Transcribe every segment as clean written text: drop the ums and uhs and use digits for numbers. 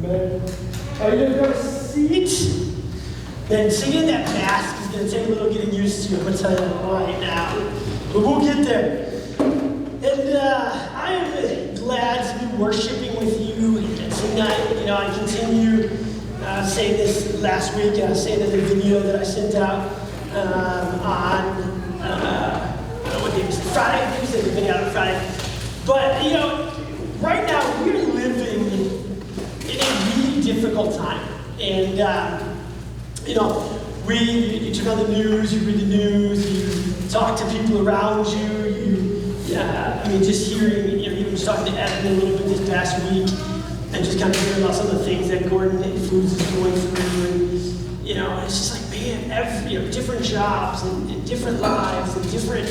Amen. Are you going to grab a seat? Man, singing that mask is going to take a little getting used to, I'm going to tell you right now. But we'll get there. And I am glad to be worshiping with you tonight. You know, I continue saying this last week. I was saying in the video that I sent out on, I don't know what day it was, Friday. I think we sent the video out on Friday. But, you know, right now we're living in a really difficult time. And, you know, you turn on the news, you read the news, you talk to people around you, I mean, just hearing, you know, even just talking to Evan a little bit this past week, and just kind of hearing about some of the things that Gordon Foods is going through, and, you know, it's just like, man, you know, different jobs, and different lives, and different,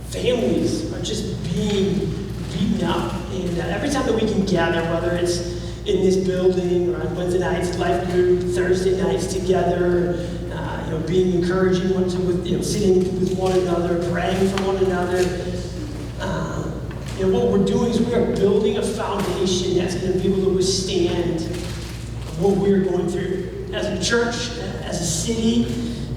families are just being beaten up, and every time that we can gather, whether it's in this building or on Wednesday nights, life group, Thursday nights together, you know, being encouraging with you know, sitting with one another, praying for one another. You know, what we're doing is we are building a foundation that's going to be able to withstand what we're going through as a church, as a city,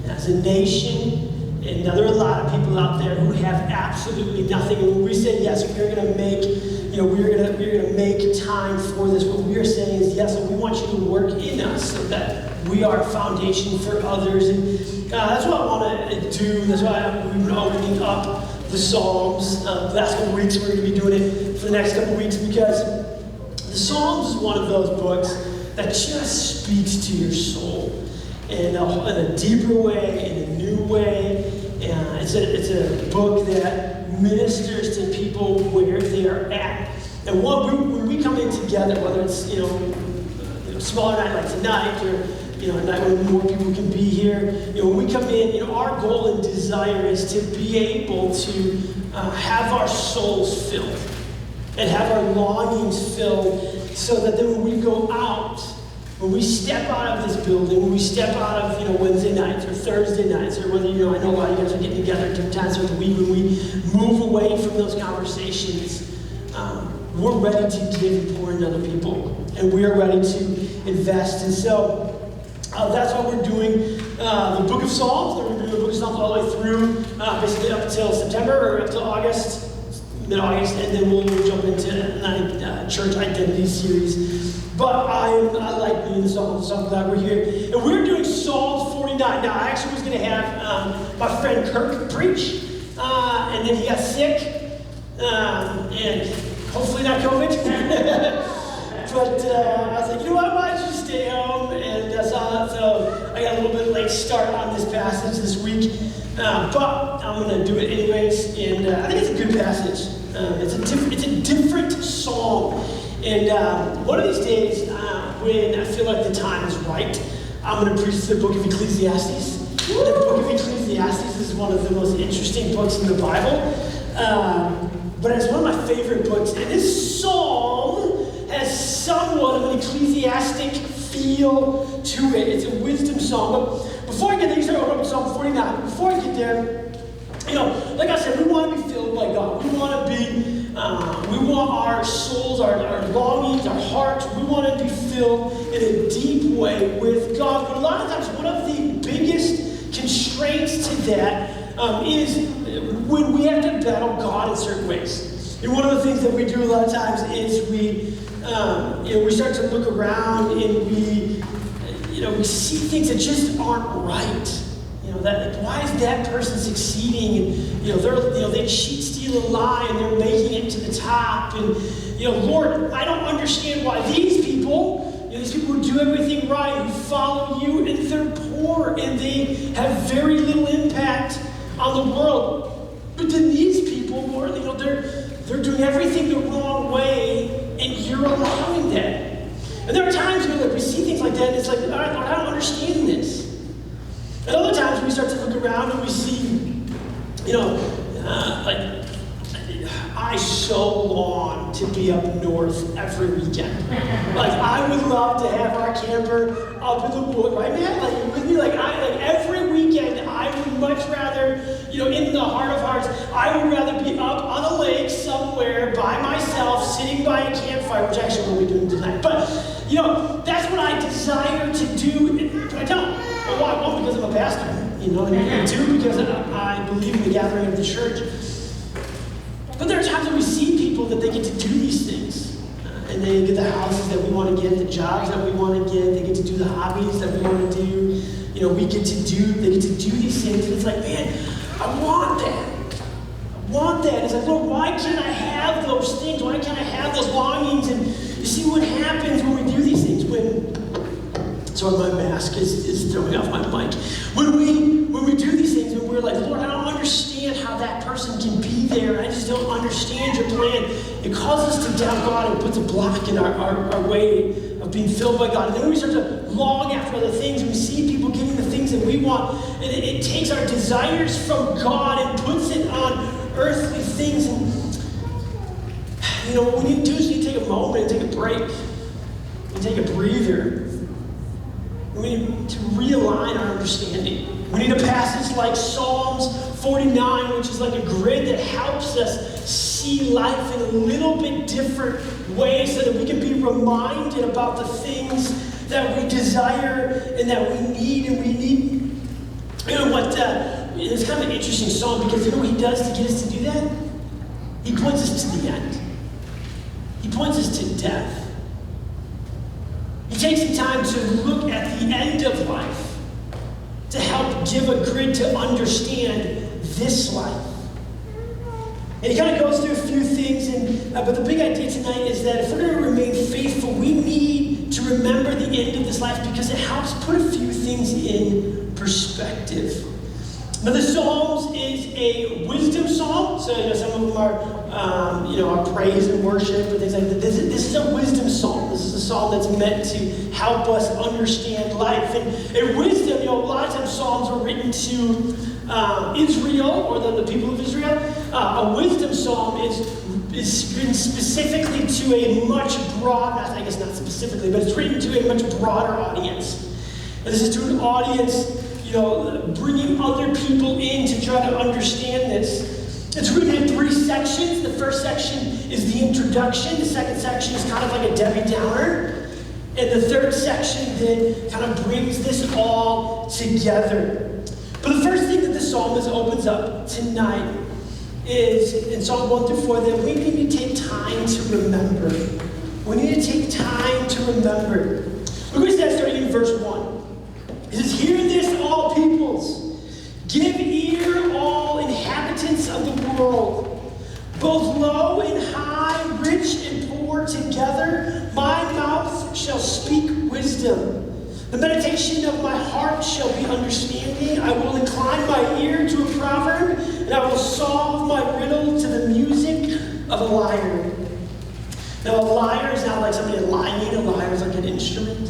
as a nation. And there are a lot of people out there who have absolutely nothing. And when we say yes, we're going to make, you know, we're going to make time for this. What we are saying is yes, and we want you to work in us so that we are a foundation for others. And that's what I want to do. That's why we've been opening up the Psalms. The last couple weeks, we're going to be doing it for the next couple weeks because the Psalms is one of those books that just speaks to your soul in a deeper way, in a new way. It's a book that ministers to people where they are at. And when we come in together, whether it's you know smaller night like tonight, or you know a night when more people can be here, you know when we come in, you know our goal and desire is to be able to have our souls filled and have our longings filled, so that then when we go out. When we step out of this building, when we step out of, you know, Wednesday nights or Thursday nights, or whether, you know, I know a lot of you guys are getting together different times throughout the week, when we move away from those conversations, we're ready to give and pour into other people. And we are ready to invest. And so that's what we're doing. The book of Psalms, we're doing the book of Psalms all the way through, basically up until September or up until August, mid-August, and then we'll jump into a church identity series. But I like being in the Psalms, so I'm glad we're here. And we're doing Psalms 49. Now, I actually was going to have my friend Kirk preach, and then he got sick, and hopefully not COVID. But I was like, you know what, why don't you stay home? And so I got a little bit late start on this passage this week. But I'm going to do it anyways, and I think it's a good passage. It's a different psalm. And one of these days, when I feel like the time is right, I'm going to preach the book of Ecclesiastes. The book of Ecclesiastes is one of the most interesting books in the Bible. But it's one of my favorite books. And this psalm has somewhat of an ecclesiastic feel to it. It's a wisdom psalm. But before I get there, you start opening up Psalm 49. Before I get there, you know, like I said, we want to be filled by God. We want to be, we want our souls, our longings, our hearts, we want to be filled in a deep way with God. But a lot of times, one of the biggest constraints to that is when we have to battle God in certain ways. And one of the things that we do a lot of times is we start to look around and we see things that just aren't right. That why is that person succeeding? And they cheat, steal, and lie, and they're making it to the top. And Lord, I don't understand why these people who do everything right, who follow you, and they're poor and they have very little impact on the world. But then these people, Lord, they're doing everything the wrong way, and you're allowing that. And there are times we see things like that, and it's like, all right, Lord, I don't understand this. And other times we start to look around and we see, I so long to be up north every weekend. I would love to have our camper up in the wood, right, man? With me, every weekend, I would much rather, in the heart of hearts, I would rather be up on a lake somewhere by myself myself sitting by a campfire, which actually we'll be doing tonight. But, that's what I desire to do, but I don't. Well, why? Well, because I'm a pastor, and two, because I believe in the gathering of the church. But there are times when we see people that they get to do these things. And they get the houses that we want to get, the jobs that we want to get, they get to do the hobbies that we want to do. They get to do these things. And it's like, man, I want that. I want that. It's like, Lord, why can't I have those things? Why can't I have those longings? And you see what happens when we do these things. Sorry, my mask is throwing off my mic. When we do these things and we're like, Lord, I don't understand how that person can be there. I just don't understand your plan. It causes us to doubt God and puts a block in our way of being filled by God. And then we start to long after other things and we see people getting the things that we want. And it takes our desires from God and puts it on earthly things. And what we need to do is we need to take a moment and take a break and take a breather. We need to realign our understanding. We need a passage like Psalms 49, which is like a grid that helps us see life in a little bit different way so that we can be reminded about the things that we desire and that we need. And we need, it's kind of an interesting psalm because what he does to get us to do that? He points us to the end. He points us to death. He takes some time to look at the end of life to help give a grid to understand this life. And he kind of goes through a few things, but the big idea tonight is that if we're going to remain faithful, we need to remember the end of this life because it helps put a few things in perspective. Now, the Psalms is a wisdom psalm, so some of them are praise and worship and things like that. This is a wisdom psalm. This is a psalm that's meant to help us understand life. And wisdom, a lot of times psalms are written to Israel or the people of Israel. A wisdom psalm is written specifically to a much broader, I guess not specifically, but it's written to a much broader audience. And this is to an audience bringing other people in to try to understand this. It's written in 3 sections. The first section is the introduction. The second section is kind of like a Debbie Downer. And the third section then kind of brings this all together. But the first thing that the psalmist opens up tonight is in Psalm 1 through 4 that we need to take time to remember. We need to take time to remember. Look what it says starting in verse 1. It says, "Hear this, all peoples. Give ear, all inhabitants of the world. Both low and high, rich and poor together, my mouth shall speak wisdom. The meditation of my heart shall be understanding. I will incline my ear to a proverb, and I will solve my riddle to the music of a lyre." Now, a lyre is not like somebody lying. A lyre is like an instrument.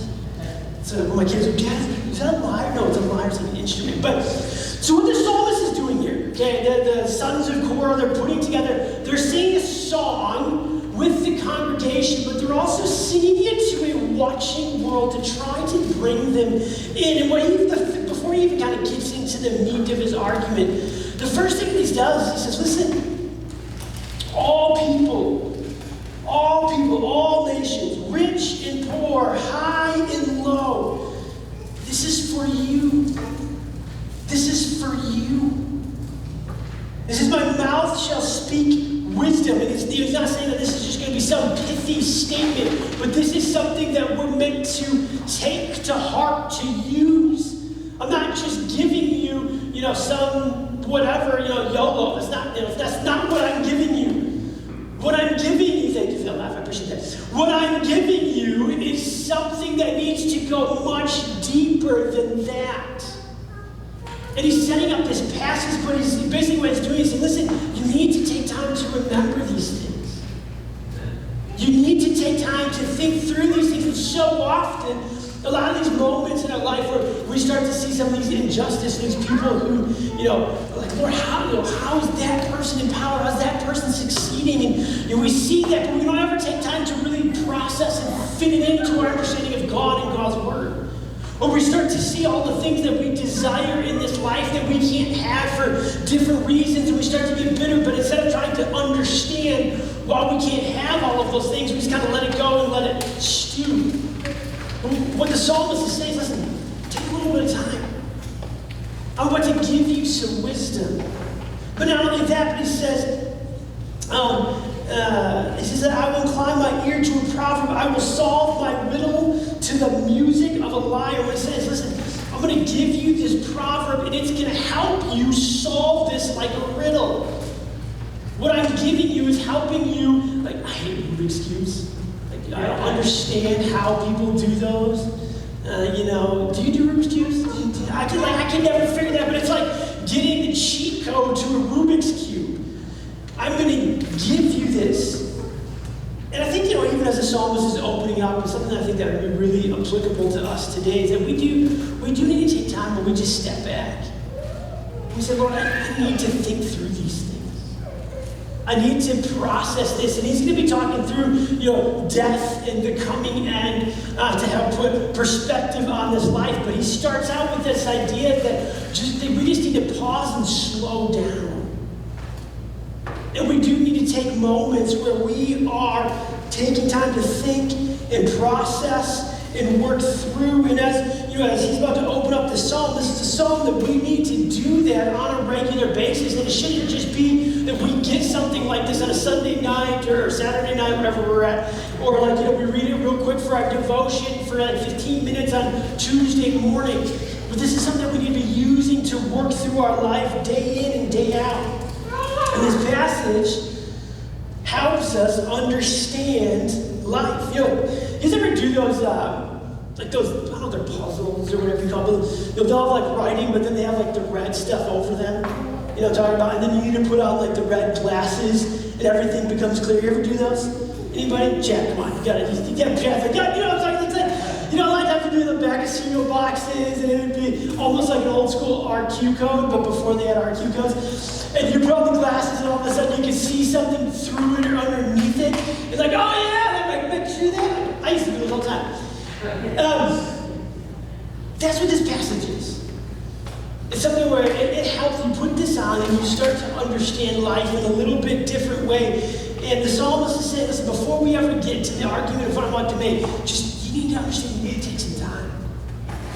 So when my kids go, "Dad, is that a lyre?" No, it's a lyre, it's like an instrument. But so what the psalmist is doing here, okay, the sons of Korah, they're putting together, they're singing a song with the congregation, but they're also singing it to a watching world to try to bring them in. And before he even kind of gets into the meat of his argument, the first thing that he does is he says, listen, all people, all nations, rich and poor, high and low, this is for you. This is for you. This is my mouth shall speak wisdom. And it's not saying that this is just going to be some pithy statement, but this is something that we're meant to take to heart, to use. I'm not just giving you, some whatever, YOLO. That's not what I'm giving you. What I'm giving you, thank you for that laugh, I appreciate that. What I'm giving you is something that needs to go much deeper than that. And he's setting up this passage, but he's basically what he's doing is saying, listen, you need to take time to remember these things. You need to take time to think through these things. And so often, a lot of these moments in our life where we start to see some of these injustices, these people who, are like, Lord, how is that person in power? How's that person succeeding? And we see that, but we don't ever take time to really process and fit it into our understanding of God and God's Word. Or we start to see all the things that we desire in this life that we can't have for different reasons, and we start to get bitter, but instead of trying to understand why we can't have all of those things, we just kind of let it go and let it stew. What the psalmist is saying is, listen, take a little bit of time. I'm about to give you some wisdom. But not only that, but he says that I will incline my ear to a proverb. I will solve my riddle to the music of a lyre. What it says, listen, I'm going to give you this proverb, and it's going to help you solve this like a riddle. What I'm giving you is helping you. Like, I hate Rubik's Cubes. Like, I don't understand how people do those. Do you do Rubik's Cubes? I can never figure that, but it's like getting the cheat code to a Rubik's Cube. I'm going to give you this. And I think, even as the psalmist is opening up, and something I think that would be really applicable to us today is that we do need to take time where we just step back. We say, Lord, I need to think through these things. I need to process this. And he's going to be talking through, death and the coming end to help put perspective on this life. But he starts out with this idea that we just need to pause and slow down. And we do need to take moments where we are taking time to think and process and work through. And as he's about to open up the psalm, this is a psalm that we need to do that on a regular basis. And it shouldn't just be that we get something like this on a Sunday night or Saturday night, wherever we're at. Or we read it real quick for our devotion for 15 minutes on Tuesday morning. But this is something that we need to be using to work through our life day in and day out. And this passage helps us understand life. You guys ever do those, I don't know, they're puzzles or whatever you call them. They'll have writing, but then they have the red stuff over them. You know what I'm talking about? And then you need to put on the red glasses and everything becomes clear. You ever do those? Anybody? Jack, come on, you got it. You got it. You know what I'm talking about? A lot of times we do the bag of cereal boxes, and it would be almost like an old school RQ code, but before they had RQ codes. And you put on the glasses, and all of a sudden you can see something through it or underneath it. It's like, oh yeah, that makes you that. I used to do this all the time. That's what this passage is. It's something where it helps you put this on, and you start to understand life in a little bit different way. And the psalmist is saying, listen, before we ever get to the argument of what I'm about to make, you need to understand you need to take some time.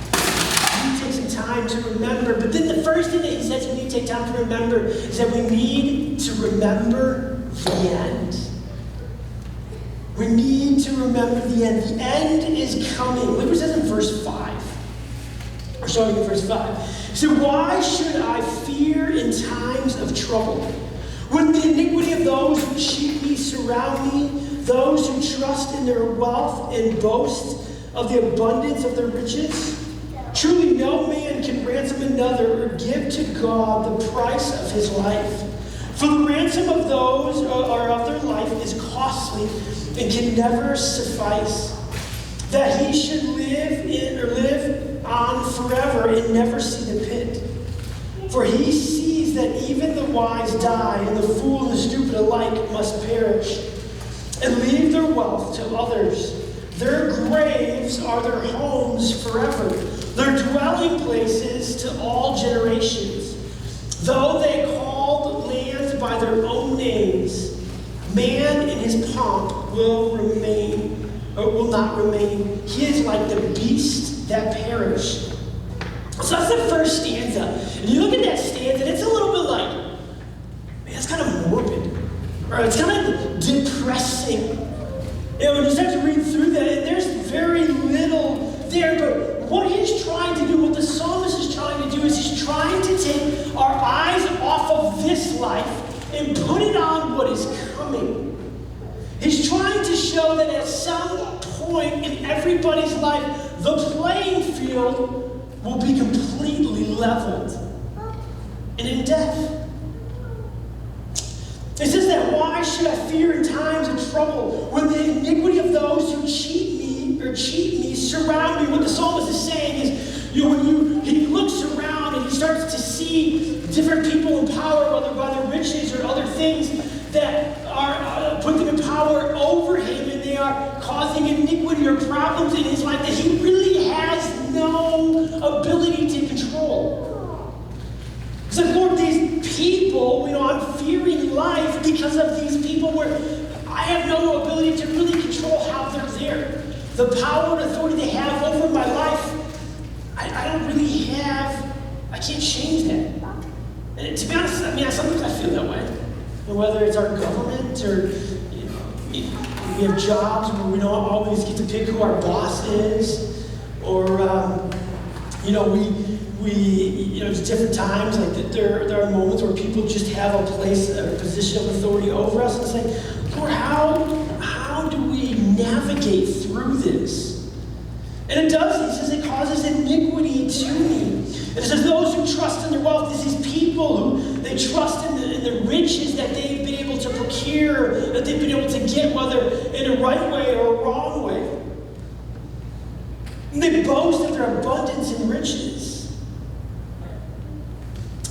You need to take some time to remember. But then the first thing that he says we need to take time to remember is that we need to remember the end. We need to remember the end. The end is coming. Look what it says in verse 5. Or starting in verse 5. So why should I fear in times of trouble? When the iniquity of those who cheat me surround me, those who trust in their wealth and boast of the abundance of their riches? Truly no man can ransom another or give to God the price of his life. For the ransom of those or of their life is costly and can never suffice. That he should live on forever and never see the pit. For he sees that even the wise die, and the fool and the stupid alike must perish, and leave their wealth to others. Their graves are their homes forever, their dwelling places to all generations. Though they called lands by their own names, man in his pomp will not remain. He is like the beast that perish. So that's the first stanza. And you look at that stanza, and it's a little bit like, man, it's kind of morbid. Or it's kind of depressing. When you start to read through that, and there's very little there, but what he's trying to do, what the psalmist is trying to do, is he's trying to take our eyes off of this life and put it on what is coming. He's trying to show that at some point in everybody's life, the playing field will be completely leveled. And in death. It says that, why should I fear in times of trouble when the iniquity of those who cheat me surround me? What the psalmist is saying is, when he looks around and he starts to see different people in power, whether by their riches or other things that are put them in power over him, and they are causing iniquity or problems in his life that he really has no ability to control. He said, Lord, these people, I'm fearing life because of these people where I have no ability to really control how they're there. The power and authority they have over my life, I don't really have, I can't change that. And to be honest, sometimes I feel that way. And whether it's our government or, we have jobs where we don't always get to pick who our boss is, or, it's different times, like there are moments where people just have a place, a position of authority over us, and say, Lord, how do we navigate through this? And it does, he says, it causes iniquity to me. And it says those who trust in their wealth, is these people who they trust in the riches that they've been able to procure, that they've been able to get, whether in a right way or a wrong way. And they boast of their abundance and riches.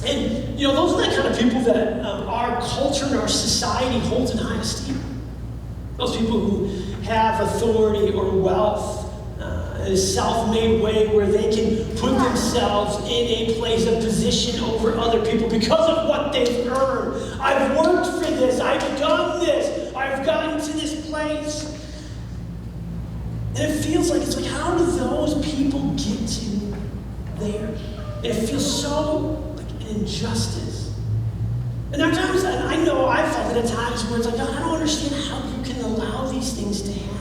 And, those are the kind of people that our culture and our society holds in high esteem. Those people who have authority or wealth in a self-made way where they can put themselves in a place of position over other people because of what they've earned. I've worked for this. I've done this. I've gotten to this place. And it feels like, it's like, how do those people get to there? And it feels so injustice. And there are times that I know I've felt it at times where it's like, God, I don't understand how you can allow these things to happen.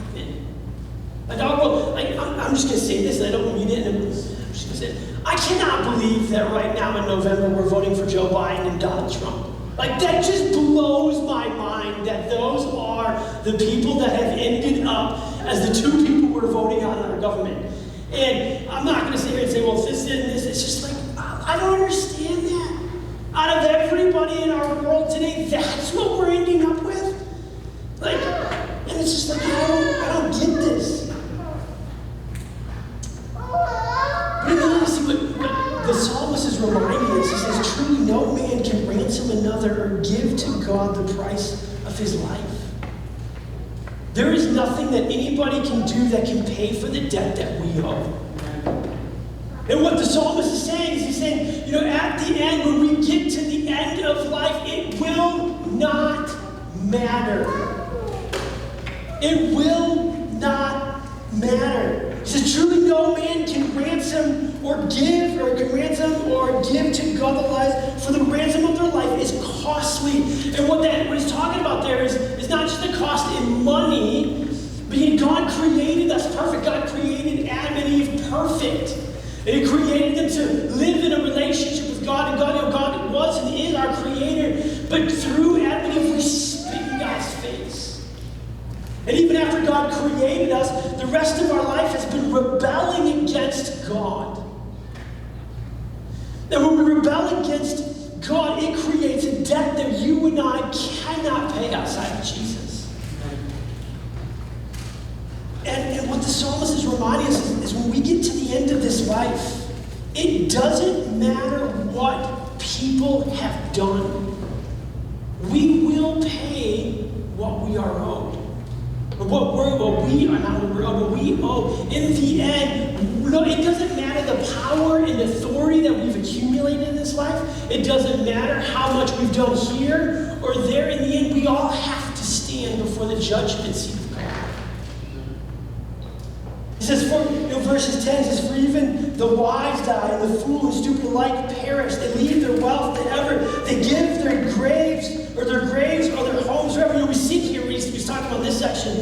I'm just going to say this, and I don't mean it, and I'm just going to say it. I cannot believe that right now in November we're voting for Joe Biden and Donald Trump. That just blows my mind that those are the people that have ended up as the two people we're voting on in our government. And I'm not going to sit here and say, well, this and this. It's just like, I don't understand that. Out of everybody in our world today, that's what we're ending up with? And it's just like, I don't get this. But you see what the psalmist is reminding us. He says, truly no man can ransom another or give to God the price of his life. There is nothing that anybody can do that can pay for the debt that we owe. And what the psalmist is saying is he's saying, at the end, when we get to the end of life, it will not matter. It will not matter. He says, truly no man can ransom or give to God the life, for the ransom of their life is costly. And what he's talking about there is not just the cost in money, but God created us perfect. God created Adam and Eve perfect. And he created them to live in a relationship with God. And God was and is our creator. But through Adam and Eve, we spit in God's face. And even after God created us, the rest of our life has been rebelling against God. And when we rebel against God, it creates a debt that you and I cannot pay outside of Jesus. And what the psalmist is reminding us is when we get to the end of this life, it doesn't matter what people have done. We will pay what we are owed. What we owe. In the end, it doesn't matter the power and authority that we've accumulated in this life. It doesn't matter how much we've done here or there. In the end, we all have to stand before the judgment seat of God. It says, verses 10 says, for even the wise die, and the fool and stupid alike perish. They leave their wealth to ever. They give their graves or their homes, wherever. We see here, he's talking about this section,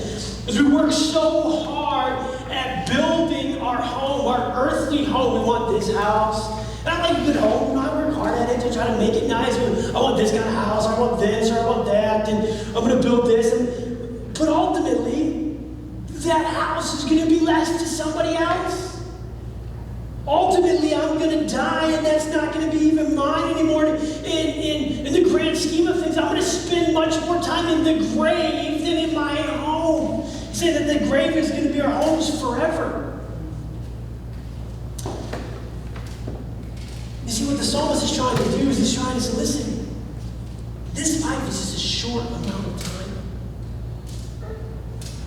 as we work so hard at building our home, our earthly home. We want this house. And I like a good home. I work hard at it to try to make it nice. I want this kind of house. I want this, or I want that. And I'm going to build this. But ultimately, that house is going to be left to somebody else. Ultimately, I'm going to die, and that's not going to be even mine anymore. In the grand scheme of things, I'm going to spend much more time in the grave than in my home. He said that the grave is going to be our homes forever. You see, what the psalmist is trying to do is he's trying to say, listen, this life is just a short amount of time.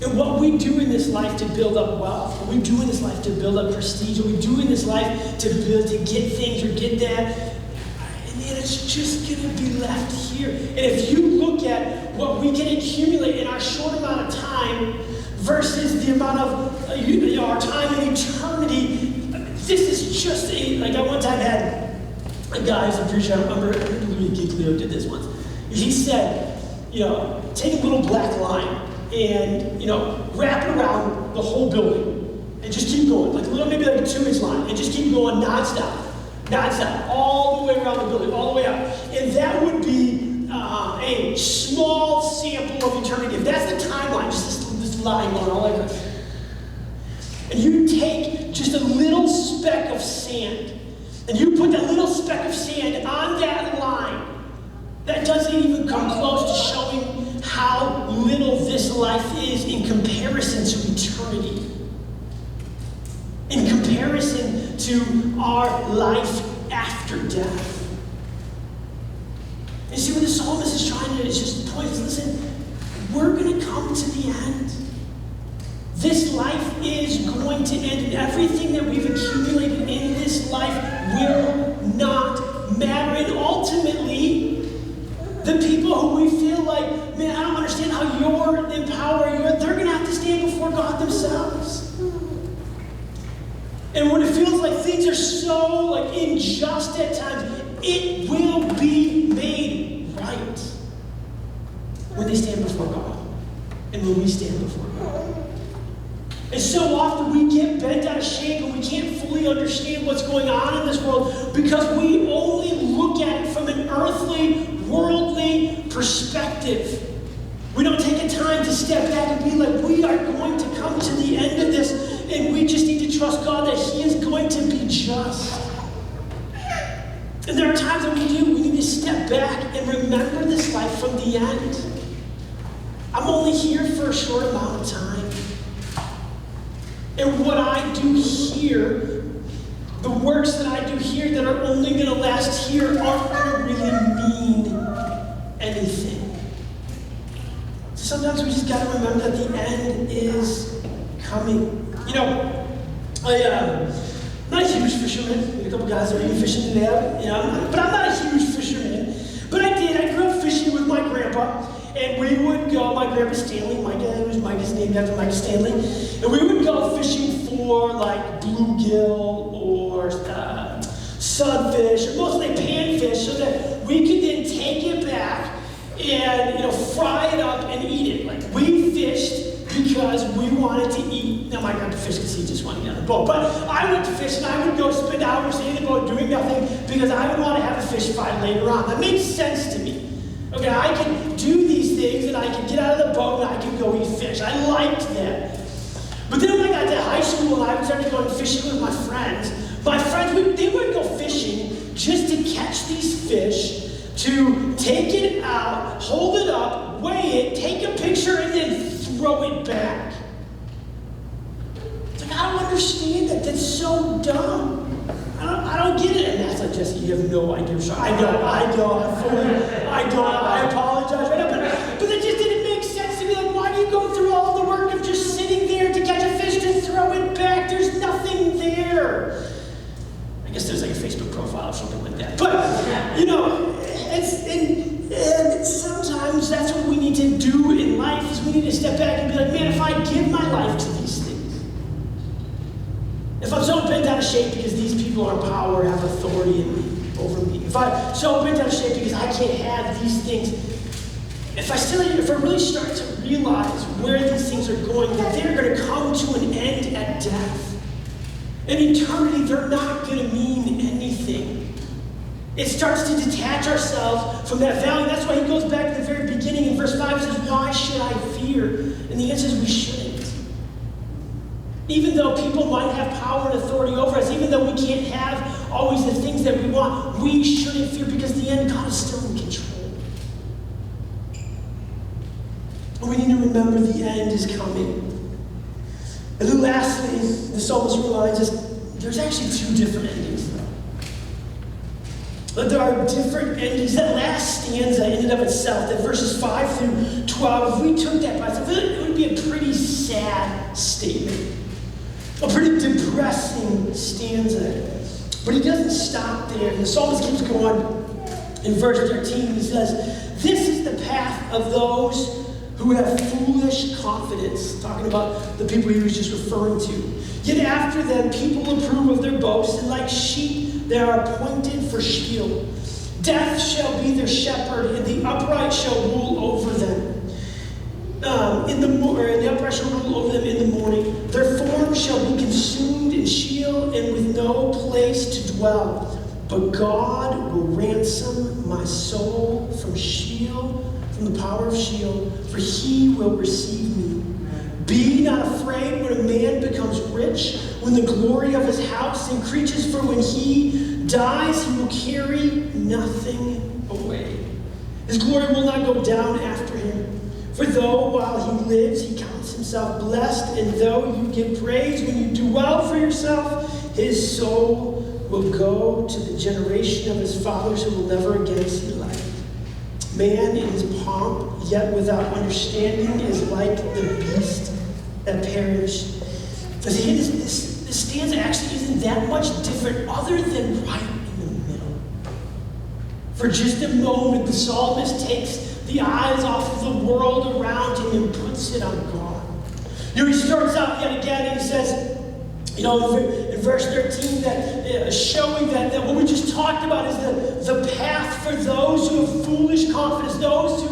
And what we do in this life to build up wealth, what we do in this life to build up prestige, what we do in this life to get things or get that, and then it's just going to be left here. And if you look at what we can accumulate in our short amount of time versus the amount of our time in eternity, this is just like I one time had a guy who's a preacher, I remember Louis Giglio did this once. He said, take a little black line and, wrap it around the whole building and just keep going. Maybe like a 2-inch line and just keep going nonstop, all the way around the building, all the way up. And that would be a small sample of eternity. If that's the timeline, just this line going all like this. And you take just a little speck of sand and you put that little speck of sand on that line, that doesn't even come close to showing how little this life is in comparison to eternity. In comparison to our life after death. And see what the psalmist is trying to do is just point us, listen, we're going to come to the end. This life is going to end, and everything that we've accumulated in this life will not matter. And ultimately, the people who we feel like, man, I don't understand how you're in power, they're going to have to stand before God themselves. And when it feels like things are so unjust at times, it will be made right when they stand before God and when we stand before God. And so often we get bent out of shape and we can't fully understand what's going on in this world because we only look at it from an earthly, worldly perspective. We don't take a time to step back and be like, we are going to come to the end of this and we just need to trust God that He is going to be just. And there are times that we need to step back and remember this life from the end. I'm only here for a short amount of time. And what I do here, the works that I do here that are only going to last here aren't going to really mean anything. Sometimes we just got to remember that the end is coming. I'm not a huge fisherman. A couple guys are even fishing today. But I'm not a huge fisherman. But I grew up fishing with my grandpa. And we would go, my grandpa Stanley, Mike's named after Mike Stanley, and we would go fishing for bluegill or sunfish, or mostly panfish, so that we could then take it back and fry it up and eat it. We fished because we wanted to eat. Now my grandpa fished because he just wanted to get on the boat, but I went to fish and I would go spend hours in the boat doing nothing because I would want to have a fish fry later on. That makes sense to me. Okay, I can do these things and I can get out of the boat and I can go eat fish. I liked that. But then when I got to high school and I started going fishing with my friends they would go fishing just to catch these fish, to take it out, hold it up, weigh it, take a picture, and then throw it back. I don't understand that. That's so dumb. I don't get it. And that's like, Jesse, you have no idea. So I apologize right now. But it just didn't make sense to me. Why do you go through all the work of just sitting there to catch a fish to throw it back? There's nothing there. I guess there's a Facebook profile or something like that. But, and sometimes that's what we need to do in life is we need to step back and be like, man, if I give my life to these things, if I'm so bent out of shape because these people are in power, have authority over me, if I'm so bent out of shape because I can't have these things, if I really start to realize where these things are going, that they're going to come to an end at death. In eternity, they're not going to mean anything. It starts to detach ourselves from that value. That's why he goes back to the very beginning in verse 5 and says, why should I fear? And the answer is we shouldn't. Even though people might have power and authority over us, even though we can't have always the things that we want, we shouldn't fear because the end, God is still in control. And we need to remember the end is coming. And then lastly, the psalmist reminds us there's actually two different endings. But there are different endings. That last stanza in and of itself, that verses 5 through 12, if we took that by itself, it would be a pretty statement. A pretty depressing stanza. But he doesn't stop there. The psalmist keeps going. In verse 13, he says, "This is the path of those who have foolish confidence." Talking about the people he was just referring to. "Yet after them, people approve of their boasts, and like sheep, they are appointed for Sheol. Death shall be their shepherd, and the upright shall rule over them. The upright shall rule over them in the morning. Their forms shall be consumed in Sheol, and with no place to dwell. But God will ransom my soul from Sheol, from the power of Sheol, for he will receive me. Be not afraid when a man becomes rich, when the glory of his house increases, for when he dies, he will carry nothing away. His glory will not go down after him. For though while he lives, he counts himself blessed, and though you give praise when you do well for yourself, his soul will go to the generation of his fathers who will never again see light. Man in his pomp, yet without understanding, is like the beast that perish." This stanza actually isn't that much different other than right in the middle. For just a moment, the psalmist takes the eyes off of the world around him and puts it on God. He starts out yet again and he says, in verse 13, that showing that what we just talked about is the path for those who have foolish confidence, those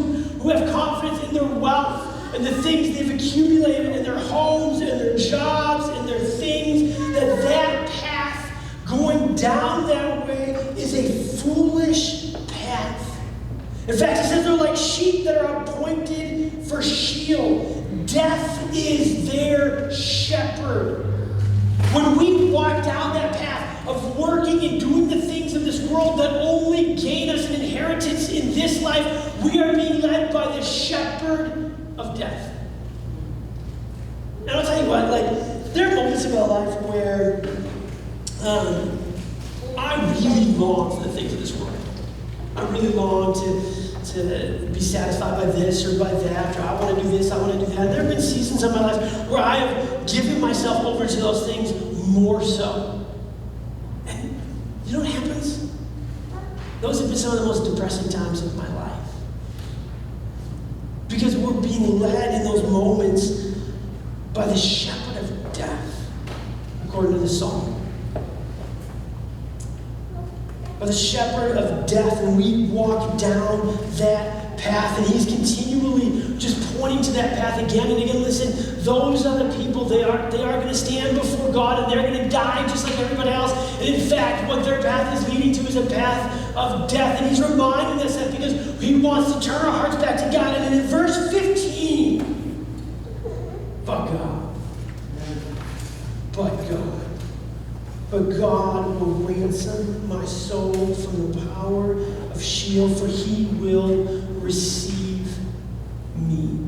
who have confidence in their wealth and the things they've accumulated in their homes and their jobs and their things, that path going down that way is a foolish path. In fact, it says they're like sheep that are appointed for Sheol. Death is their shepherd. When we walk down that path of working and doing the things of this world that only gain us an inheritance in this life, we are being led by the shepherd of death. And I'll tell you what, there are moments in my life where I really long for the things of this world. I really long to be satisfied by this or by that, or I want to do this, I want to do that. There have been seasons of my life where I have given myself over to those things more so. And you know what happens? Those have been some of the most depressing times of my life. Because we're being led in those moments by the shepherd of death, according to the psalm. By the shepherd of death, and we walk down that path, and he's continually just pointing to that path again and again. Listen, those are the people, they are going to stand before God, and they're going to die just like everybody else. And in fact, what their path is leading to is a path of death. And he's reminding us that because he wants to turn our hearts back to God. And in verse 15, but God will ransom my soul from the power of Sheol, for he will receive me.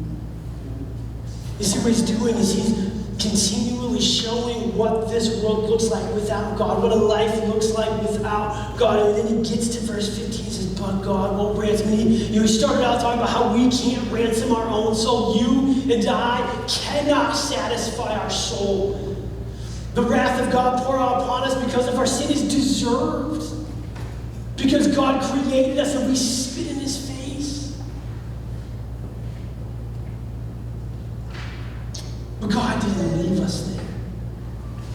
You see what he's doing is he's continually showing what this world looks like without God, what a life looks like without God. And then he gets to verse 15 and says, but God won't ransom me. He started out talking about how we can't ransom our own soul. You and I cannot satisfy our soul. The wrath of God poured out upon us because of our sin is deserved. Because God created us and we spit in his face. But God didn't leave us there.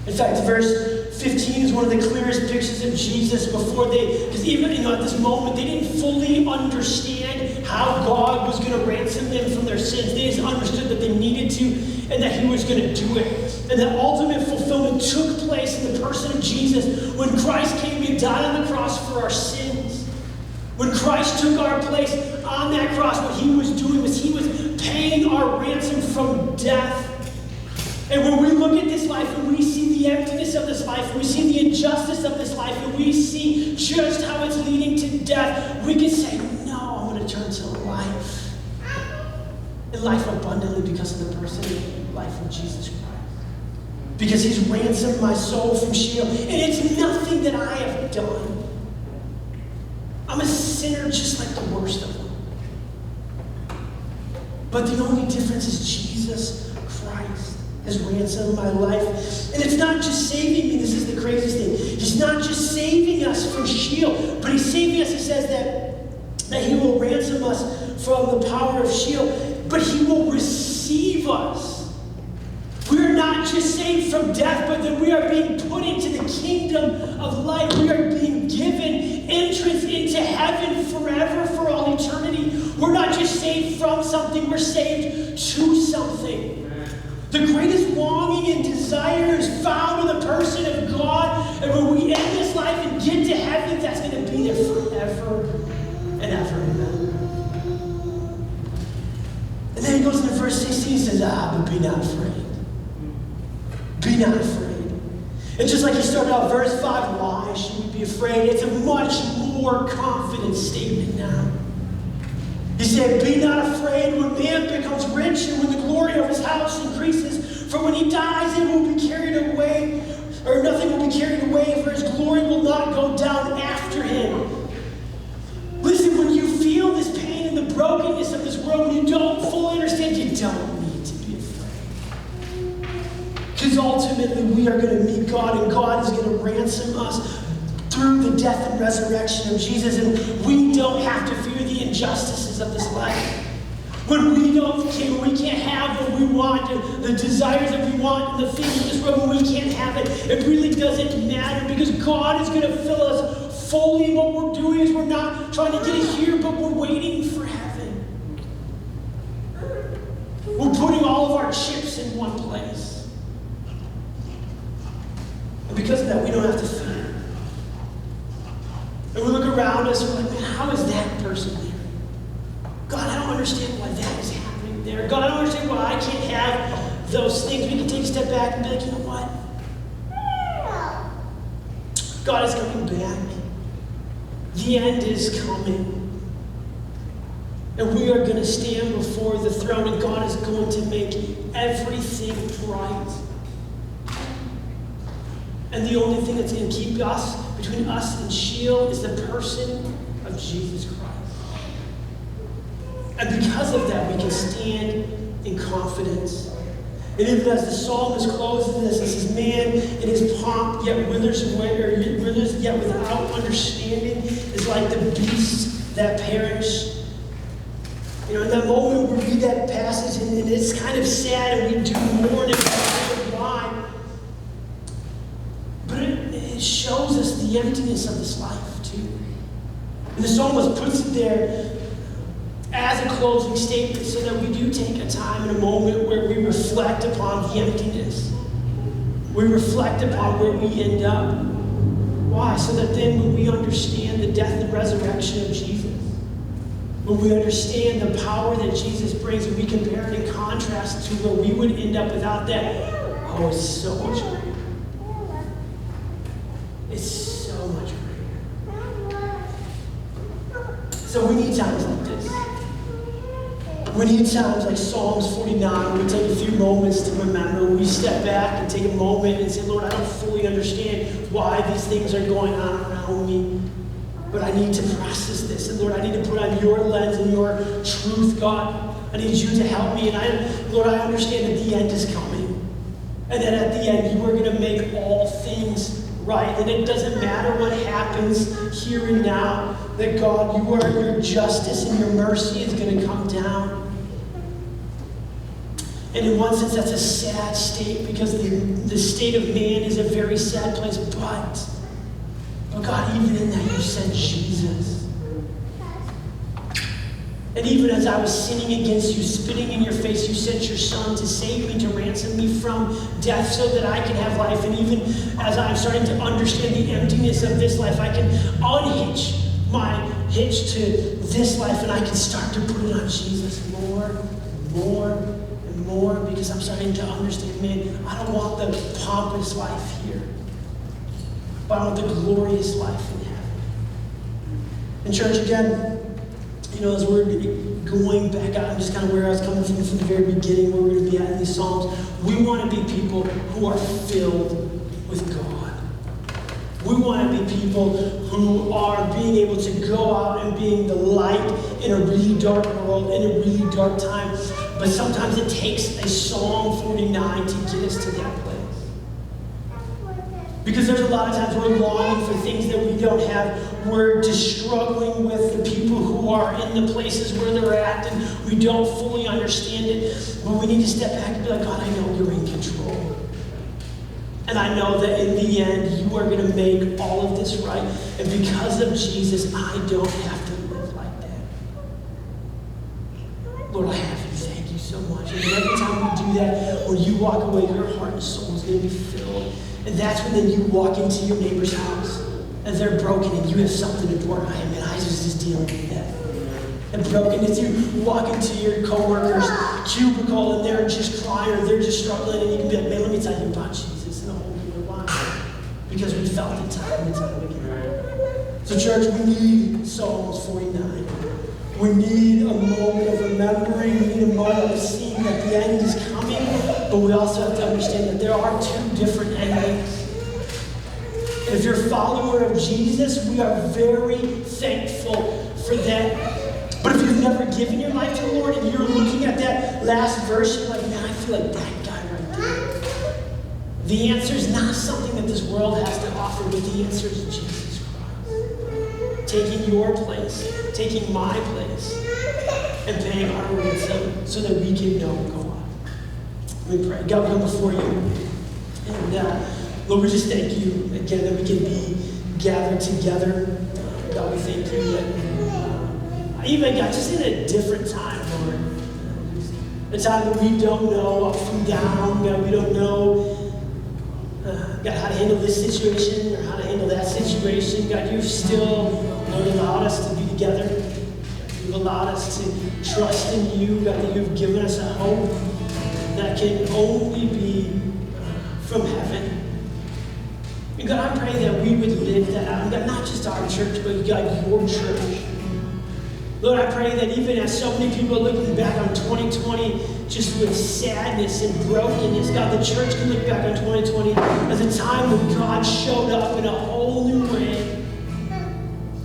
In fact, verse 15 is one of the clearest pictures of Jesus because even at this moment, they didn't fully understand how God was going to ransom them from their sins. They just understood that they needed to and that he was going to do it. And that ultimate fulfillment took place in the person of Jesus when Christ came and died on the cross for our sins. When Christ took our place on that cross, what he was doing was he was paying our ransom from death. And when we look at this life and we see the emptiness of this life, and we see the injustice of this life, and we see just how it's leading to death, we can say, no, I'm going to turn to life. And life abundantly because of the person and life of Jesus Christ. Because he's ransomed my soul from Sheol. And it's nothing that I have done. I'm a sinner just like the worst of them. But the only difference is Jesus Christ. has ransomed my life. And it's not just saving me. This is the craziest thing. He's not just saving us from Sheol, but he's saving us. He says that he will ransom us from the power of Sheol, but he will receive us. We're not just saved from death, but that we are being put into the kingdom of light. We are being given entrance into heaven forever, for all eternity. We're not just saved from something, we're saved to something. The greatest longing and desire is found in the person of God. And when we end this life and get to heaven, that's going to be there forever and ever. Amen. And then he goes into verse 16 and says, but be not afraid. Be not afraid. And just like he started out verse 5, why should we be afraid? It's a much more confident statement now. He said, be not afraid when man becomes rich and when the glory of his house increases. For when he dies, it will be carried away, or nothing will be carried away, for his glory will not go down after him. Listen, when you feel this pain and the brokenness of this world, when you don't fully understand, you don't need to be afraid. Because ultimately, we are going to meet God, and God is going to ransom us through the death and resurrection of Jesus, and we don't have to fear the injustices of this life. When we can't have what we want, and the desires that we want, and the things of this world, when we can't have it, it really doesn't matter, because God is going to fill us fully. What we're doing is we're not trying to get it here, but we're waiting for heaven. We're putting all of our chips in one place. And because of that, we don't have to fear. And we look around us and we're like, man, how is that person there? God, I don't understand why that is happening there. God, I don't understand why I can't have those things. We can take a step back and be like, you know what? God is coming back. The end is coming. And we are going to stand before the throne, and God is going to make everything right. And the only thing that's going to keep us, between us and Sheol, is the person of Jesus Christ. And because of that, we can stand in confidence. And even as the psalmist closes this, it says, man in his pomp yet withers away, or withers yet without understanding, is like the beasts that perish. You know, in that moment we read that passage, and it's kind of sad, and we do mourn and wonder why. But it shows us the emptiness of this life, too. And the psalmist puts it there as a closing statement so that we do take a time and a moment where we reflect upon the emptiness. We reflect upon where we end up. Why? So that then when we understand the death and resurrection of Jesus, when we understand the power that Jesus brings, and we compare it in contrast to where we would end up without that, oh, it's so much greater. It's so much greater. So we need times like this. We need times like Psalms 49, we take a few moments to remember. We step back and take a moment and say, Lord, I don't fully understand why these things are going on around me, but I need to process this. And Lord, I need to put on your lens and your truth, God. I need you to help me. And Lord, I understand that the end is coming. And that at the end, you are going to make all things right. And it doesn't matter what happens here and now, that God, your justice and your mercy is going to come down. And in one sense, that's a sad state, because the state of man is a very sad place. But God, even in that, you sent Jesus. And even as I was sinning against you, spitting in your face, you sent your Son to save me, to ransom me from death so that I can have life. And even as I'm starting to understand the emptiness of this life, I can unhitch my hitch to this life, and I can start to put it on Jesus more and more and more, because I'm starting to understand, man, I don't want the pompous life here, but I want the glorious life in heaven. And church, again, you know, as we're going back out, I'm just kind of where I was coming from the very beginning, where we're going to be at in these Psalms. We want to be people who are filled with God. We want to be people who are being able to go out and being the light in a really dark world, in a really dark time. But sometimes it takes a Psalm 49 to get us to that place. Because there's a lot of times we're longing for things that we don't have. We're just struggling with the people who are in the places where they're at, and we don't fully understand it. But we need to step back and be like, God, I know you're in control. And I know that in the end, you are going to make all of this right. And because of Jesus, I don't have to live like that. Lord, I have you. Thank you so much. And every time we do that, when you walk away, your heart and soul is going to be filled. And that's when then you walk into your neighbor's house and they're broken and you have something to pour. I was just dealing with that. And brokenness, you walk into your co-worker's cubicle and they're just crying or they're just struggling, and you can be like, man, let me tell you about Jesus in a whole new way. Because we felt it time and time again. So church, we need Psalms 49. We need a moment of remembering. We need a moment of seeing that the end is coming. But we also have to understand that there are two different endings. And if you're a follower of Jesus, we are very thankful for that. But if you've never given your life to the Lord and you're looking at that last verse, you're like, man, I feel like that guy right there. The answer is not something that this world has to offer, but the answer is Jesus Christ. Taking your place, taking my place, and paying our ransom so that we can know God. Let me pray. God, we come before you. And Lord, we just thank you again that we can be gathered together. God, we thank you that even God, just in a different time, Lord. A time that we don't know up from down. God, we don't know God, how to handle this situation or how to handle that situation. God, you've still, Lord, allowed us to be together. You've allowed us to trust in you. God, that you've given us a hope that can only be from heaven. And God, I pray that we would live that out. And God, not just our church, but God, your church. Lord, I pray that even as so many people are looking back on 2020 just with sadness and brokenness, God, the church can look back on 2020 as a time when God showed up in a whole new way.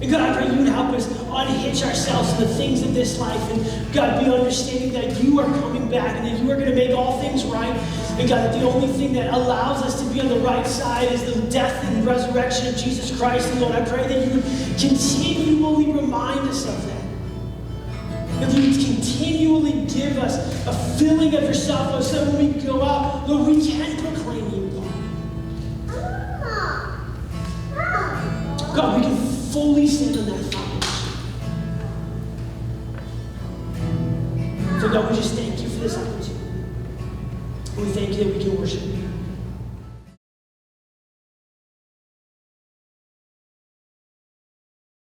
And God, I pray you would help us unhitch ourselves from the things of this life. And God, be understanding that you are coming back and that you are going to make all things right. And God, that the only thing that allows us to be on the right side is the death and resurrection of Jesus Christ. And Lord, I pray that you would continually remind us of that. That you would continually give us a feeling of yourself, Lord, so when we go out, Lord, we can proclaim you, God. God, we can fully stand on that foundation. So God, we just thank you for this opportunity. We thank you that we can worship you.